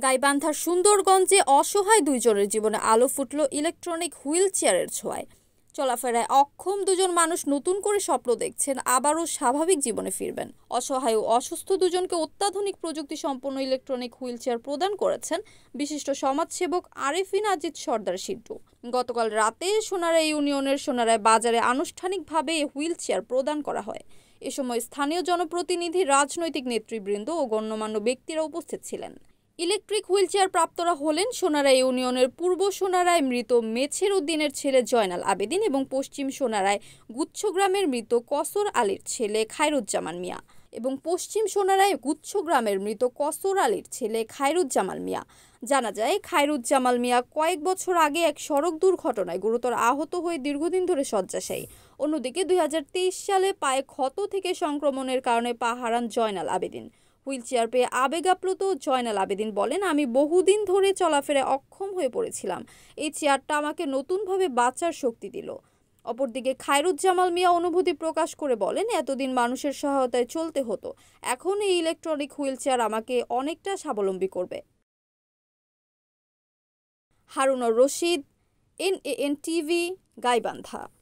গাইবান্ধার সুন্দরগঞ্জে অসহায় দুইজনের জীবনে আলো ফুটল ইলেকট্রনিক হুইল চেয়ারের ছোঁয়ায়। চলাফেরায় অক্ষম দুজন মানুষ নতুন করে স্বপ্ন দেখছেন আবারও স্বাভাবিক জীবনে ফিরবেন। অসহায় ও অসুস্থ দুজনকে অত্যাধুনিক প্রযুক্তি সম্পন্ন ইলেকট্রনিক হুইল চেয়ার প্রদান করেছেন বিশিষ্ট সমাজসেবক আরেফিন আজিজ সর্দার সিড্ডু। গতকাল রাতে সোনারায় ইউনিয়নের সোনারায় বাজারে আনুষ্ঠানিকভাবে হুইল চেয়ার প্রদান করা হয়। এ সময় স্থানীয় জনপ্রতিনিধি, রাজনৈতিক নেতৃবৃন্দ ও গণ্যমান্য ব্যক্তিরা উপস্থিত ছিলেন। ইলেকট্রিক হুইলচেয়ার প্রাপ্তরা হলেন সোনারায় ইউনিয়নের পূর্ব সোনারায় মৃত মেছের উদ্দিনের ছেলে জয়নাল আবেদিন এবং পশ্চিম সোনারায় গুচ্ছগ্রামের মৃত কসর আলীর ছেলে খায়রুজ্জামান মিয়া এবং পশ্চিম সোনারায় গুচ্ছগ্রামের মৃত কসর আলীর ছেলে খায়রুজ্জামাল মিয়া। জানা যায়, খায়রুজ্জামাল মিয়া কয়েক বছর আগে এক সড়ক দুর্ঘটনায় গুরুতর আহত হয়ে দীর্ঘদিন ধরে শয্যাশায়ী। অন্যদিকে 2023 সালে পায়ে ক্ষত থেকে সংক্রমণের কারণে পা হারান জয়নাল আবেদিন। হুইলচেয়ার পেয়ে আবেগাপ্লুত জয়নাল আবেদিন বলেন, আমি বহুদিন ধরে চলাফেরায় অক্ষম হয়ে পড়েছিলাম। এই চেয়ারটা আমাকে নতুনভাবে বাঁচার শক্তি দিল। অপরদিকে খায়রুজ্জামাল মিয়া অনুভূতি প্রকাশ করে বলেন, এতদিন মানুষের সহায়তায় চলতে হতো, এখন এই ইলেকট্রনিক হুইলচেয়ার আমাকে অনেকটা স্বাবলম্বী করবে। Harunur Rashid, NAN TV, Gaibandha.